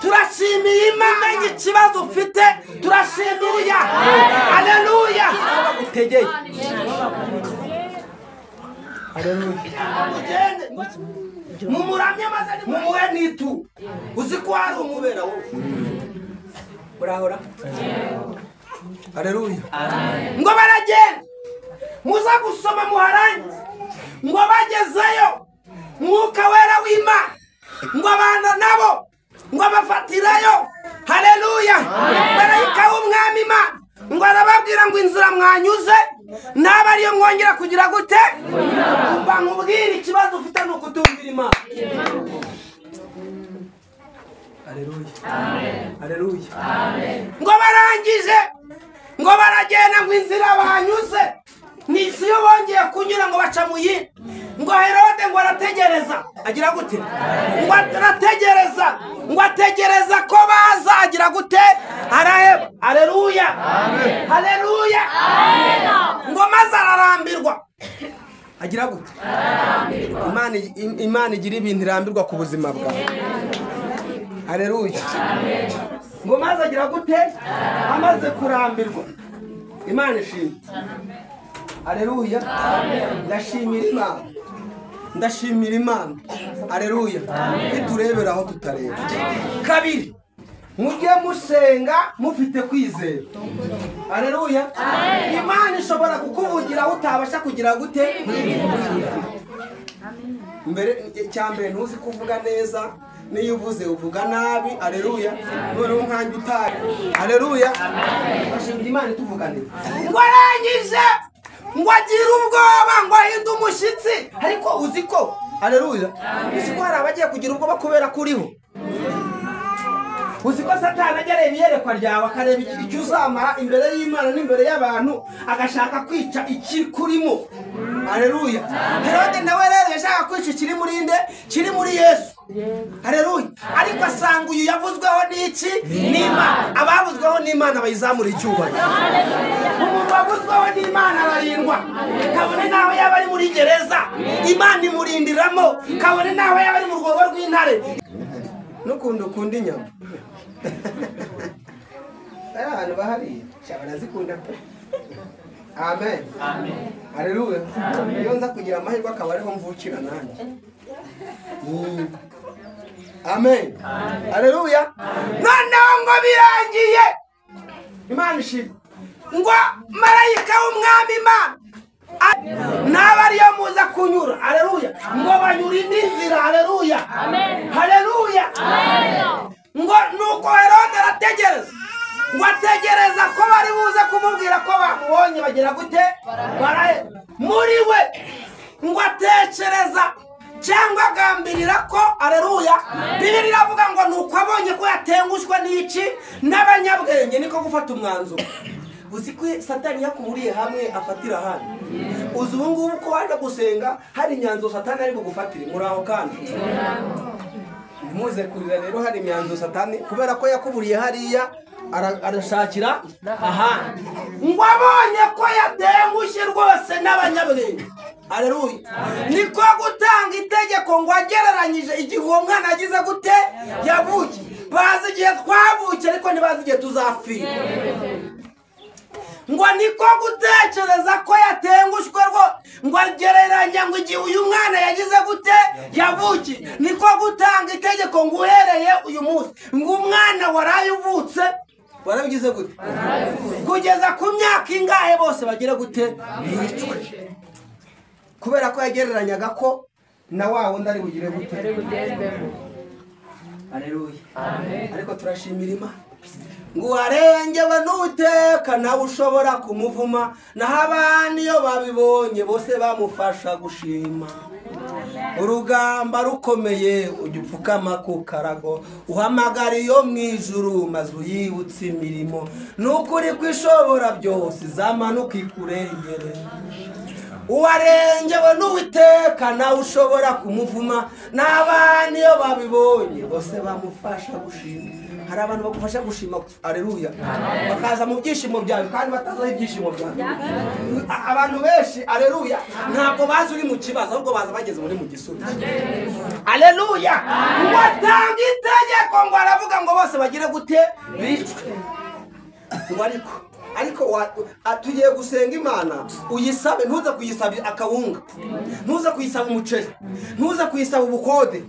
turashimiye Imana ikibazo ufite turashimiye haleluya bagutegeye haleluya mumuramye maze mumuhe nitu uzi ko ari umubera wowe urahora haleluya ngo baragenda muza gusoma muharangize ngo bagezeyo mwuka wera w'Imana ngo abana nabo ngo bafatirayo haleluya marayika w'umwami Imana ngo arababwira ngo inzira mwanyuze naba ariyo mwongera kugira gute umva nkubwire ikibazo ufite no kutumvira Imana haleluya haleluya ngo barangije ngo baragenda ngo inzira banyuze n'isi yo bongeye kunyura ngo baca mu yindi ngo Herode ngo arategereza agira gute ngo arategereza ngo ategereza ko bazagira gute araheba haleluya haleluya ngo maze ararambirwa agira gute Imana igira ibintu irambirwa ku buzima bwawe haleluya ngo maze agira gute amaze kurambirwa Imana ishimwe haleluya ndashimira Imana haleluya iturebera aho tutareba kabiri mujye musenga mufite kwizera haleluya Imana ishobora kukuvugira utabasha kugira gute mbere cyambere ntuzi kuvuga neza niyo uvuze uvuga nabi haleluya none nkanjye utari haleluya bashimira Imana ituvugane ngo arangije ngo agira ubwoba ngo ahinde umushyitsi ariko uzi ko haleluya uzi ko hari abagiye kugira ubwoba kubera kuriho uzi ko Satani ajya areba iyerekwa ryawe akareba icyo uzamara imbere y'Imana n'imbere y'abantu agashaka kwica ikiri kurimo haleluya Herode nawe rero yashaka kwica ikiri muri nde kiri muri Yesu haleluya ariko asanga uyu yavuzweho n'iki n'Imana abavuzweho n'Imana bayizamura icyubahiro umuntu wavuzweho n'Imana ararindwa kabone naho yaba ari muri gereza Imana imurindiramo kabone naho yaba ari mu rwobo rw'intare n'ukundi ukunda inyama abantu bahari shabana zikunda amen haleluya iyo nza kugira amahirwe akaba ariho mvukira nanjye amen haleluya noneho ngo birangiye Imana ishimwe ngo marayika w'umwami Imana naba ariyo muza kunyura haleluya ngo banyura indi nzira haleluya haleluya ngo nuko Herode arategereza ngo ategereza ko bari buze kumubwira ko bamubonye bagira gute barahe muri we ngo atekereza cyangwa agambirira ko haleluya Bibiliya iravuga ngo nuko abonye ko yatengushwe n'iki n'abanyabwenge niko gufata umwanzuro uzi ko Satani yakuburiye hamwe afatira hano uzi ubu ngubu ko waje gusenga hari imyanzuro Satani ari kugufatira muri aho kandi muze kurira rero hari imyanzuro Satani kubera ko yakuburiye hariya arashakira aha ngo abonye ko yatengushye rwose n'abanyabwenge haleluya niko gutanga itegeko ngo agereranyije igihe uwo mwana agize gute yavuye bazi igihe twavukiye ariko ntibazi igihe tuzapfira ngo niko gutekereza ko yatengushwe rwo ngo agereranya ngo igihe uyu mwana yagize gute yavukiye niko gutanga itegeko ngo uhereye uyu munsi ngo umwana waraye uvutse warabigize gute kugeza ku myaka ingahe bose bagira gute bicwe kubera ko yagereranyaga ko na wa wundi ari bugire gute haleluya ariko turashimira Imana ngo warengewe n'uteka nawe ushobora kumuvuma naho abandi iyo babibonye bose bamufasha gushima urugamba rukomeye ujya upfukama ku karago uhamagara iyo mu ijuru maze uyibutse imirimo n'ukuri kwishobora byose zamanuka ikurengere uwarengewe n'uwiteka nawe ushobora kumuvuma n'abandi iyo babibonye bose bamufasha gushima hari abantu bagufasha gushima. Aleluya. Bakaza mu byishimo byawe kandi batazaho ibyishimo byawe. Abantu benshi aleluya ntabwo bazi uri mu kibazo ahubwo baza bageze muri mu gisubizo. Aleluya. Watanga itegeko ngo aravuga ngo bose bagire gute bicwe. Ariko tugiye gusenga Imana uyisabe, ntuza kuyisaba akawunga, ntuza kuyisaba umuceri, ntuza kuyisaba ubukode.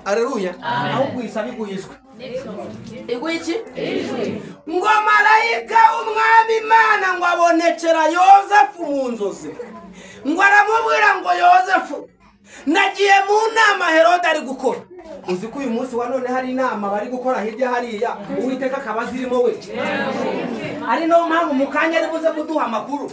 Aleluya. Aho kuyisaba iguyishwe. Igwiki? Ngo marayika w'umwami Imana ngo abonekera Yozefu mu nzozi. Ngo aramubwira ngo Yozefu, nagiye mu nama Herode ari gukora. Uzi ko uyu munsi wa none hari inama bari gukora hirya hariya Uwiteka akaba zirimo we. Ari no mpamvu mukanya ari buze kuduha amakuru.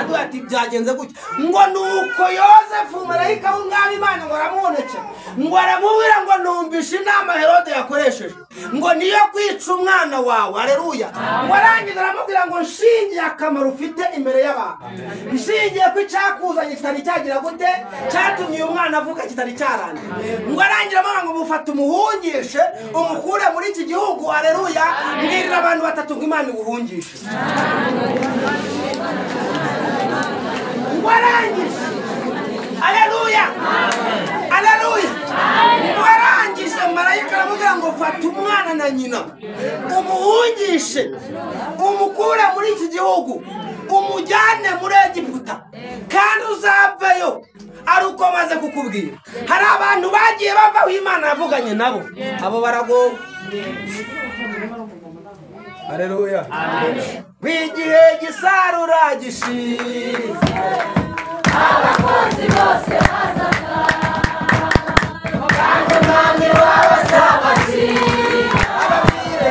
Aduha ati byagenze gutya. Ngo nuko Yozefu marayika w'umwami Imana ngo aramubonekera. Ngo aramubwira ngo numvishe inama Herode yakoresheje. Ngo niyo kwica umwana wawe. Aleluya. Ngo arangiza aramubwira ngo nshingiye akamaro ufite imbere y'abantu. Nshingiye ko icyakuzanye kitari cyagira gute cyatumye uyu mwana avuka kitari cyarangiye. Ngo arangira ngo mufata umuhungishe umukure muri iki gihugu. Aleluya. Mbwirira abantu batatu ngo Imana iguhungishe. Ngo arangije. Aleluya. Aleluya. Ngo arangije marayika aramubwira ngo fata umwana na nyina umuhungishe umukure muri iki gihugu umujyane muri Egiputa kandi uzavayo ari uko maze kukubwira. Hari abantu bagiye bavaho Imana yavuganye nabo, abo baragowe. Aleluya. Igihe gisarura gishize abakozi bose bazaga kandi umwami w'abasabasi ababwire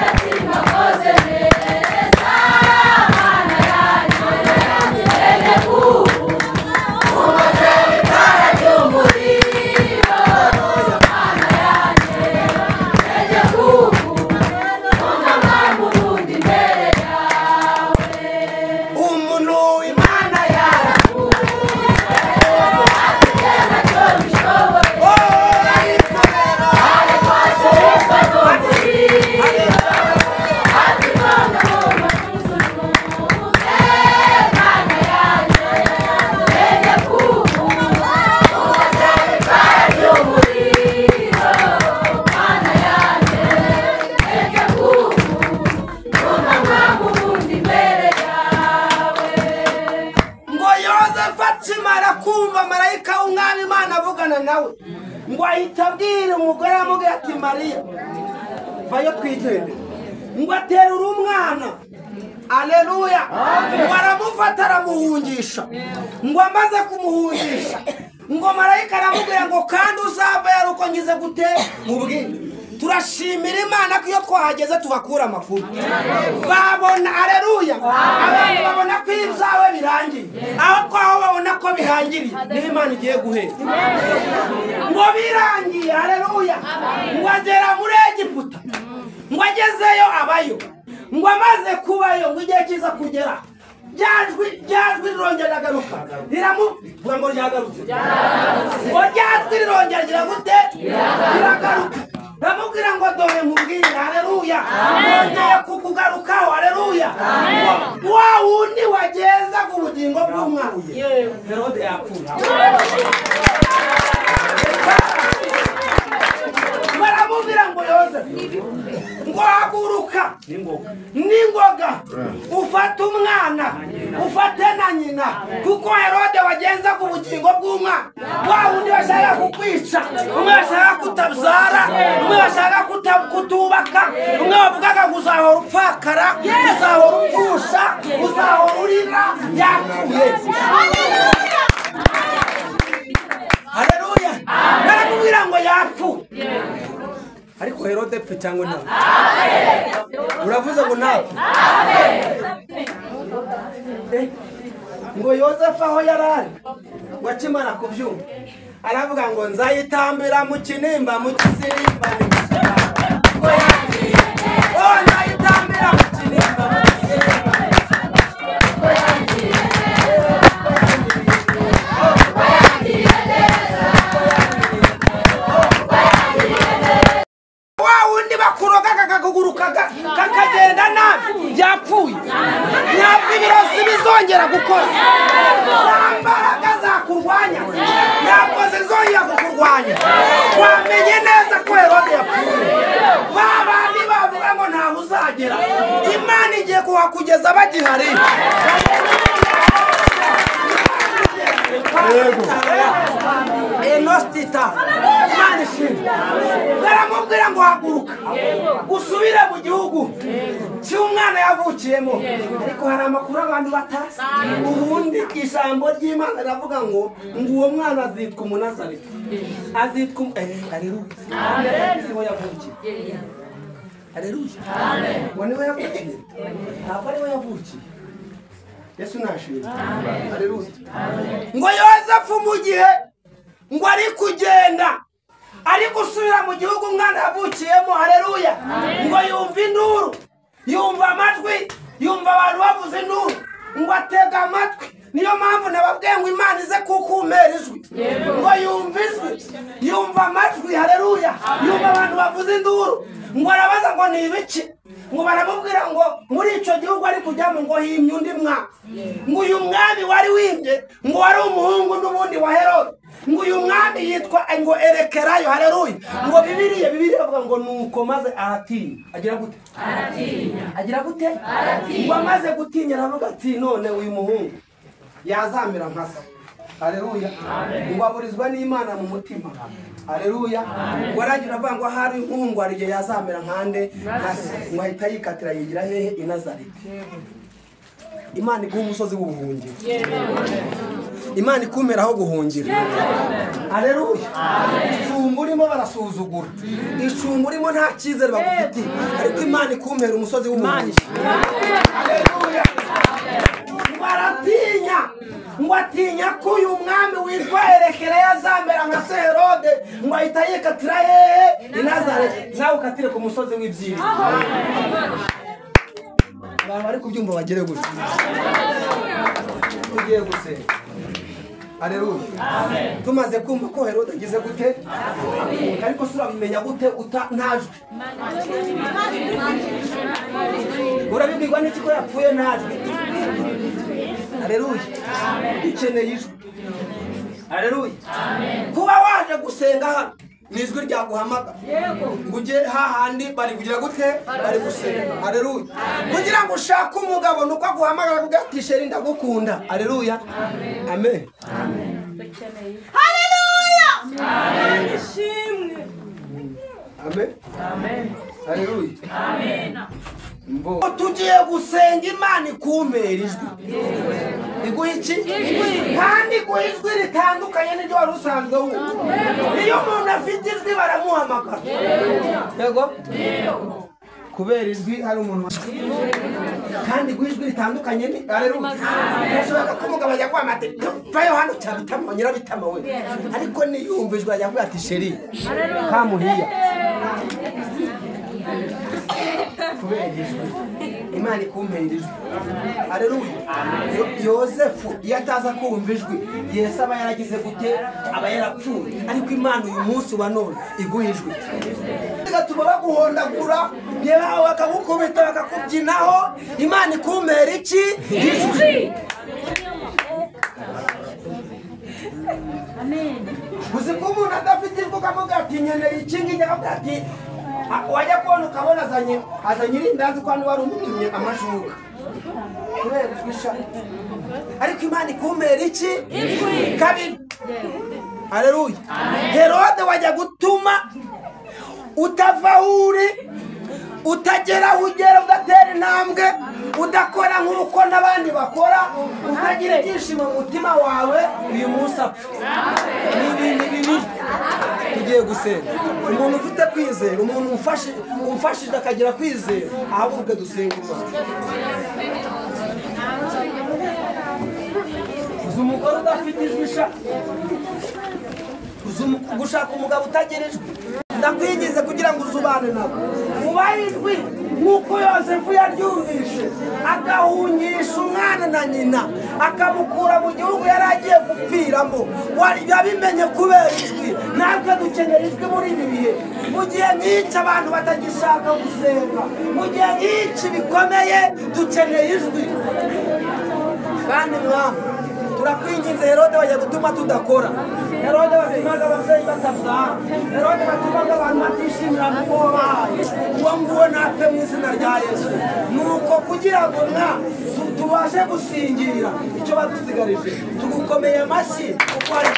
ati mwakoze neza Mana yanjye ene kubu umaze itara ry'umuriro. Mana yanjye ene kubu umwami ubundi imbere yawe. Umuntu Imana yarakuze atigena cyo bishoboye. Ariko rero ariko asubizwa n'umuriro ati Mana muzuzuke. Mana yanjye ene kubu umaze itara ry'umuriro. Mana yanjye ene kubu umwami ubundi imbere yawe. Ngo Yozefu akimara kumva marayika w'umwami Imana avugana nawe ngo ahita abwira umugore amubwira ati Mariya vayo twigendere. Ngo aterura umwana. Aleluya. Ngo aramufata aramuhungisha. Ngo amaze kumuhungisha ngo marayika aramubwira ngo kandi uzava yari uko ngize gute mubwire. Turashimira Imana ko iyo twahageze tubakura amakuru babona. Aleluya. Abantu babona ko ibyawe birangiye aho kwaho babona ko bihangiriye niho Imana igiye guhera. Ngo birangiye. Aleluya. Ngo agera muri Egiputa. Ngo agezeyo abayo. Ngo amaze kubayo ngo igihe kiza kugera ryajwi rirongera agaruka riramuvuga ngo ryagarutse. Ngo ryajwi rirongera rigira gute riragaruka. Ramubwira ngo dore nkubwire. Aleluya. Nongeye kukugarukaho. Aleluya. Wa wundi wageza ku bugingo bw'umwana Herode yapfuye. Baramubwira ngo Yozefu ngo haguruka n'ingoga ufate umwana ufate na nyina kuko Herode wagenza ku bugingo bw'umwana. Wa wundi bashaka kukwica, umwe bashaka kutabyara, umwe bashaka kutubaka, umwe bavugaga ngo uzahora upfakara, uzahora upfusha, uzahora urira yapfuye. Aleluya. Baramubwira ngo yapfuye. Ariko Herode pfe cyangwa nta? Uravuze ngo nta? Ngo Yozefu aho yarari wakimara kubyumva aravuga ngo nzayitambira mu kinimba mu kisirimba ngo yagiye. Oh, nzayitambira mu kinimba mu kisirimba ngo yagiye. Wa wundi bazaguha kugeza bagihari. Enostita manishim baramubwira ngo haguruka usubire mu gihugu cy'umwana yavukiyemo. Ariko hari amakuru abantu batasi. Ubundi ijambo ry'Imana riravuga ngo uwo mwana azitwa Umunazareti, azitwa Haleluya. Niwe yavukiye. Haleluya. Ngo niwe yavukiye, ntabwo ariwe yavukiye. Yesu nashimye. Haleluya. Ngo Yosefu mu gihe ngo ari kugenda ari gusubira mu gihugu umwana yavukiyemo. Haleluya. Ngo yumva induru, yumva amajwi, yumva abantu bavuze induru, ngo atega amatwi. Niyo mpamvu nababwiye ngo Imana ize kukumera ijwi. Ngo yumva ijwi, yumva amajwi. Haleluya. Yumva abantu bavuze induru, ngo arabaza ngo ni ibiki. Ngo baramubwira ngo muri icyo gihugu ari kujyamo ngo himye undi mwami. Ngo uyu mwami wari wimye ngo wari umuhungu n'ubundi wa Herode. Ngo uyu mwami yitwa ngo Erekerayo. Haleluya. Ngo Bibiliya avuga ngo nuko maze aratinya. Agira gute? Aratinya. Agira gute? Aratinya. Ngo amaze gutinya aravuga ati none uyu muhungu yazamira nkasa. Haleluya. Ngo aburizwa n'Imana mu mutima. Haleluya. Ngo aragira avuga ngo hari umuhungu ari igihe yazamira nkande ngo ahita yikatira yigira hehe i Nazareti. Imana iguha umusozi w'ubuhungiro. Imana ikumera aho guhungira. Haleluya. Icumba urimo barasuzugura, icumba urimo nta cyizere bagufitiye, ariko Imana ikumera umusozi w'ubuhungiro. Haleluya. Baratinya ngo atinya ko uyu mwami witwa Erekerayo azamera nka se Herode, ngo ahita yikatira hehe i Nazareti. Nawe ukatire ku musozi w'ibyiza. Abantu bari kubyumva bagere gutya. Tugiye gusenga. Haleluya. Tumaze kumva ko Herode agize gute, ariko surabimenya gute ntajwe. Urabibwirwa n'iki ko yapfuye ntajwe. Haleluya. Ikeneye ijwi. Haleluya. Kuba waje gusenga hano nijwi ryaguhamagara ngo ujye hahandi bari kugira gute, bari gusenga. Haleluya. Kugira ngo ushake umugabo nuko aguhamagara kugira ati sheri ndagukunda. Haleluya. Amen. Haleluya. Amen. Ishimwe. Amen. Amen. Haleluya. Amen. Mbo tugiye gusenga Imana ikumera ijwi. Iguha iki? Kandi iguha ijwi ritandukanye n'iryo wari usanzwe wumva. Iyo umuntu afite ijwi baramuhamagara. Yego? Kubera ijwi hari umuntu kandi iguha ijwi ritandukanye ni. Haleluya. Ashobora ko umugabo ajya kwama ati vayo hano cyabitama nyirabitama we, ariko niyumva ijwi ajya kuvuga ati sheri kamuhiya. Kubera ijwi Imana ikumera ijwi. Haleluya. Yosefu iyo ataza kumva ijwi Yesu aba yaragize gute, aba yarapfuye. Ariko Imana uyu munsi wa none iguha ijwi. Gatuma baguhondagura yewe bakagukubita bakakubyinaho. Imana ikumera iki? Ijwi. Amen. Uzi ko umuntu adafite ijwi ukavuga ati nkeneye iki ngiki, akavuga ati wajya kubona ukabona azanye irindazi ko hano wari umutumye amashuka. Kubera ijwi sha. Ariko Imana ikumera iki? Ijwi. Kabiri. Haleluya. Herode wajya gutuma utava uri, utagera aho ugera, ugatera intambwe, udakora nk'uko n'abandi bakora, utagira ibyishimo mu mutima wawe. Uyu munsi apfa. N'ibindi bibi. Tugiye gusenga. Umuntu ufite kwizera, umuntu umfashije akagira kwizera, ahubwo dusenga Imana. Uzi umugore udafite ijwi sha, gushaka umugabo utagira ijwi, ndakwingize kugira ngo uzubane nabo. Ubaye ijwi nk'uko Yosefu yaryumvishe, agahungisha umwana na nyina, akamukura mu gihugu yari agiye gupfiramo. Yabimenye kubera ijwi. Natwe dukeneye ijwi muri ibi bihe. Mu gihe nk'iki abantu batagishaka gusenga, mu gihe nk'iki bikomeye dukeneye ijwi. Kandi mwami turakwinginze, Herode bajya gutuma tudakora. Herode batumaga ababyeyi batabyara. Herode batumaga abantu batishimira mu bo bahaye. uwo nguwo natwe mu izina rya Yesu. Nuko kugira ngo tubashe gusingira icyo badusigarije tugukomeye amashyi kuko hari